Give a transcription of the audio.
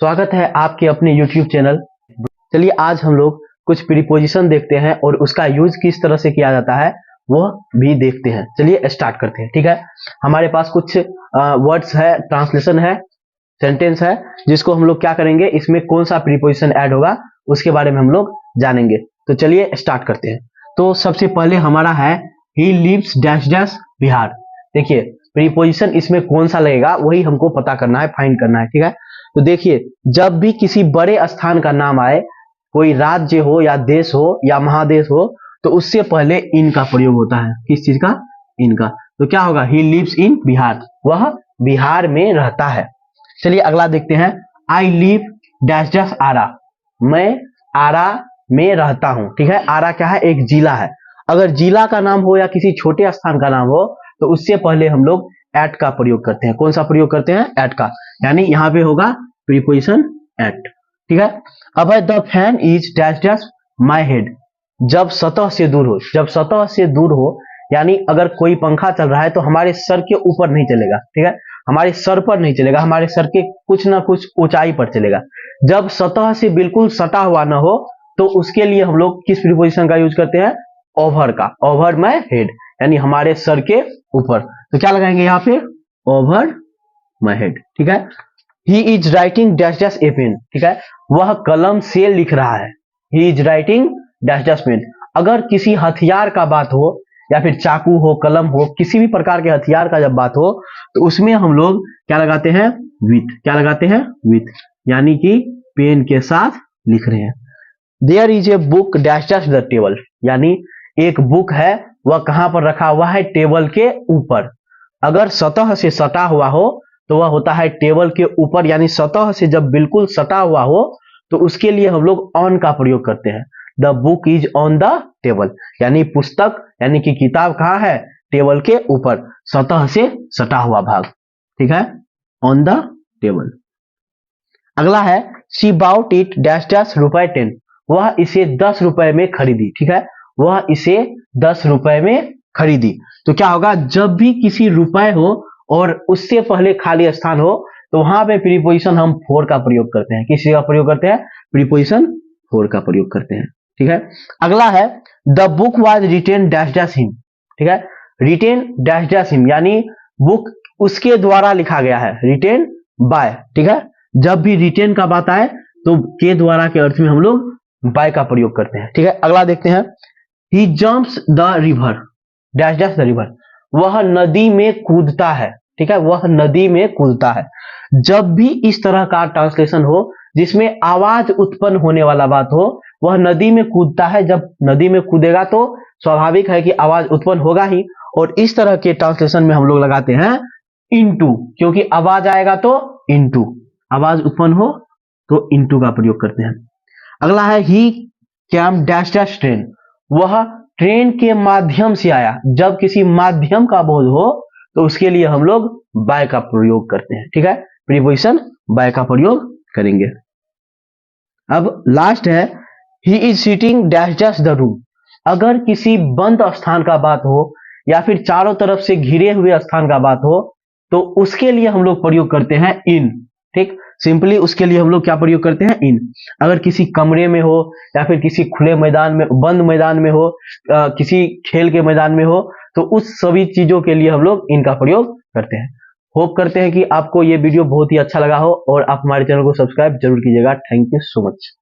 स्वागत है आपके अपने YouTube चैनल। चलिए आज हम लोग कुछ प्रीपोजिशन देखते हैं और उसका यूज किस तरह से किया जाता है वह भी देखते हैं। चलिए स्टार्ट करते हैं। ठीक है, हमारे पास कुछ वर्ड्स है, ट्रांसलेशन है, सेंटेंस है, जिसको हम लोग क्या करेंगे, इसमें कौन सा प्रीपोजिशन ऐड होगा उसके बारे में हम लोग जानेंगे। तो चलिए स्टार्ट करते हैं। तो सबसे पहले हमारा है he lives dash dash Bihar. देखिए प्रीपोजिशन इसमें कौन सा लगेगा वही हमको पता करना है, फाइंड करना है। ठीक है, तो देखिए जब भी किसी बड़े स्थान का नाम आए, कोई राज्य हो या देश हो या महादेश हो, तो उससे पहले इन का प्रयोग होता है। किस चीज का? इनका। तो क्या होगा? ही लिव्स इन बिहार, वह बिहार में रहता है। चलिए अगला देखते हैं। आई लिव डैश डैश आरा, मैं आरा में रहता हूं। ठीक है, आरा क्या है? एक जिला है। अगर जिला का नाम हो या किसी छोटे स्थान का नाम हो तो उससे पहले हम लोग एट का प्रयोग करते हैं। कौन सा प्रयोग करते हैं? एट का, यानी यहां पे होगा प्रीपोजिशन एट। ठीक है, अब है the fan is dash dash my head, जब सतह से दूर हो। जब सतह से दूर हो यानी अगर कोई पंखा चल रहा है तो हमारे सर के ऊपर नहीं चलेगा। ठीक है, हमारे सर पर नहीं चलेगा, हमारे सर के कुछ ना कुछ ऊंचाई पर चलेगा। जब सतह से बिल्कुल सटा हुआ ना हो तो उसके लिए हम लोग किस प्रीपोजिशन का यूज करते हैं? ओवर का। ओवर माई हेड यानी हमारे सर के ऊपर। तो क्या लगाएंगे यहाँ पे? Over my head. ठीक है, he is writing dash dash a pen. ठीक है, वह कलम से लिख रहा है। He is writing dash dash pen. अगर किसी हथियार का बात हो या फिर चाकू हो, कलम हो, किसी भी प्रकार के हथियार का जब बात हो तो उसमें हम लोग क्या लगाते हैं? विथ। क्या लगाते हैं? विथ, यानी कि पेन के साथ लिख रहे हैं। There is a book dash dash the table, यानी एक बुक है, वह कहां पर रखा हुआ है? टेबल के ऊपर। अगर सतह से सटा हुआ हो तो वह होता है टेबल के ऊपर, यानी सतह से जब बिल्कुल सटा हुआ हो तो उसके लिए हम लोग ऑन का प्रयोग करते हैं। The book is on the table, यानी पुस्तक यानी कि किताब कहां है? टेबल के ऊपर, सतह से सटा हुआ भाग। ठीक है, ऑन द टेबल। अगला है she bought it dash dash रुपए 10, वह इसे 10 रुपए में खरीदी। ठीक है, वह इसे 10 रुपए में खरीदी। तो क्या होगा? जब भी किसी रुपए हो और उससे पहले खाली स्थान हो तो वहां पे प्रीपोजिशन हम फोर का प्रयोग करते हैं। किस का प्रयोग करते हैं? प्रीपोजिशन फोर का प्रयोग करते हैं। ठीक है, अगला है the book was written dash dash him. ठीक है, रिटेन डैश डैश हिम यानी बुक उसके द्वारा लिखा गया है। Written by. ठीक है, जब भी रिटेन का बात आए तो के द्वारा के अर्थ में हम लोग बाय का प्रयोग करते हैं। ठीक है, अगला देखते हैं। He jumps the river dash dash the river, वह नदी में कूदता है। ठीक है, वह नदी में कूदता है। जब भी इस तरह का ट्रांसलेशन हो जिसमें आवाज उत्पन्न होने वाला बात हो, वह नदी में कूदता है। जब नदी में कूदेगा तो स्वाभाविक है कि आवाज उत्पन्न होगा ही, और इस तरह के ट्रांसलेशन में हम लोग लगाते हैं इनटू, क्योंकि आवाज आएगा तो इनटू, आवाज उत्पन्न हो तो इनटू का प्रयोग करते हैं। अगला है ही कैम डैश डैश ट्रेन, वह ट्रेन के माध्यम से आया। जब किसी माध्यम का बोध हो तो उसके लिए हम लोग बाय का प्रयोग करते हैं। ठीक है, प्रीपोजिशन बाय का प्रयोग करेंगे। अब लास्ट है he is sitting dash dash the room, अगर किसी बंद स्थान का बात हो या फिर चारों तरफ से घिरे हुए स्थान का बात हो तो उसके लिए हम लोग प्रयोग करते हैं इन। ठीक, सिंपली उसके लिए हम लोग क्या प्रयोग करते हैं? इन। अगर किसी कमरे में हो या फिर किसी खुले मैदान में, बंद मैदान में हो, किसी खेल के मैदान में हो, तो उस सभी चीजों के लिए हम लोग इनका प्रयोग करते हैं। होप करते हैं कि आपको ये वीडियो बहुत ही अच्छा लगा हो और आप हमारे चैनल को सब्सक्राइब जरूर कीजिएगा। Thank you so much.